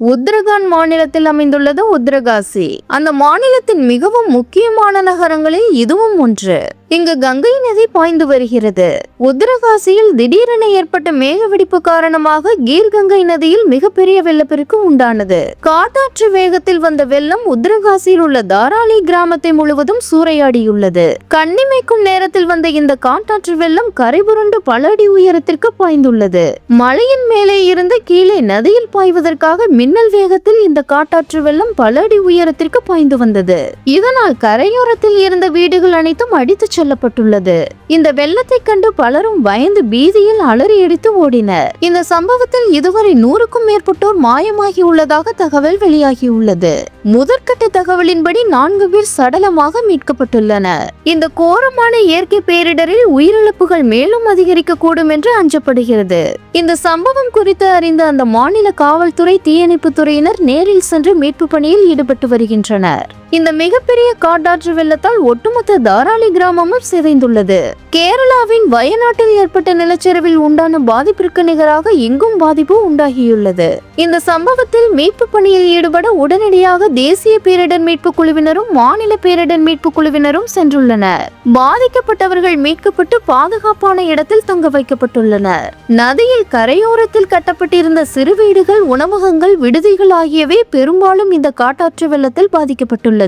உத்தரகாண்ட் மாநிலத்தில் அமைந்துள்ளது உத்தரகாசி. அந்த மாநிலத்தின் மிகவும் முக்கியமான நகரங்களில் இதுவும் ஒன்று. இங்கு கங்கை நதி பாய்ந்து வருகிறது. உத்தரகாசியில் திடீரென ஏற்பட்ட மேகவெடிப்பு காரணமாக கீர் கங்கை நதியில் மிகப்பெரிய வெள்ளப்பெருக்கு உண்டானது. காட்டாற்று வேகத்தில் வந்த வெள்ளம் உத்தரகாசியில் உள்ள தாராளி கிராமத்தை முழுவதும் சூறையாடியுள்ளது. கண்ணிமைக்கும் நேரத்தில் வந்த இந்த காட்டாற்று வெள்ளம் கரைபுரண்டு பல அடி உயரத்திற்கு பாய்ந்துள்ளது. மலையின் மேலே இருந்து கீழே நதியில் பாய்வதற்காக மின்னல் வேகத்தில் இந்த காட்டாற்று வெள்ளம் பல அடி உயரத்திற்கு பாய்ந்து வந்தது. இதனால் கரையோரத்தில் இருந்த வீடுகள் அனைத்தும் அடித்து செல்லப்பட்டுள்ளது. இந்த வெள்ளத்தை கண்டு பலரும் பயந்து பீதியில் அலறி அடித்து ஓடினர். இந்த சம்பவத்தில் இதுவரை 100க்கும் மேற்பட்டோர் மாயமாகி உள்ளதாக தகவல் வெளியாகியுள்ளது. முதற்கட்ட தகவலின்படி 4 பேர் சடலமாக மீட்கப்பட்டுள்ளனர். இந்த கோரமான இயற்கை பேரிடரில் உயிரிழப்புகள் மேலும் அதிகரிக்க கூடும் என்று அஞ்சப்படுகிறது. இந்த சம்பவம் குறித்து அறிந்த அந்த மாநில காவல்துறை, தீயணைப்பு துறையினர் நேரில் சென்று மீட்பு பணியில் ஈடுபட்டு வருகின்றனர். இந்த மிகப்பெரிய காட்டாற்று வெள்ளத்தால் ஒட்டுமொத்த தாராளி கிராமமும் சிதைந்துள்ளது. கேரளாவின் வயநாட்டில் ஏற்பட்ட நிலச்சரிவில் உண்டான பாதிப்பிற்கு நிகராக இங்கும் பாதிப்பு உண்டாகியுள்ளது. இந்த சம்பவத்தில் மீட்பு பணியில் ஈடுபட உடனடியாக தேசிய பேரிடர் மீட்பு குழுவினரும் மாநில பேரிடர் மீட்பு குழுவினரும் சென்றுள்ளனர். பாதிக்கப்பட்டவர்கள் மீட்கப்பட்டு பாதுகாப்பான இடத்தில் தங்க வைக்கப்பட்டுள்ளனர். நதியில் கரையோரத்தில் கட்டப்பட்டிருந்த சிறு வீடுகள், உணவகங்கள், விடுதிகள் ஆகியவை பெரும்பாலும் இந்த காட்டாற்று வெள்ளத்தில் பாதிக்கப்பட்டுள்ளது.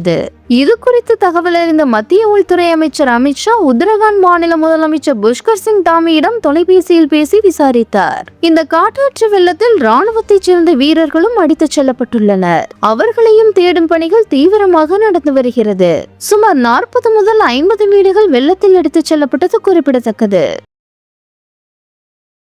இது குறித்து தகவல் அறிந்த மத்திய உள்துறை அமைச்சர் அமித்ஷா உத்தரகாண்ட் மாநில முதலமைச்சர் புஷ்கர் சிங் தாமியிடம் தொலைபேசியில் பேசி விசாரித்தார். இந்த காட்டாற்று வெள்ளத்தில் ராணுவத்தைச் சேர்ந்த வீரர்களும் அடித்துச் செல்லப்பட்டுள்ளனர். அவர்களையும் தேடும் பணிகள் தீவிரமாக நடந்து வருகிறது. சுமார் 40 முதல் 50 வீடுகள் வெள்ளத்தில் அடித்துச் செல்லப்பட்டது குறிப்பிடத்தக்கது.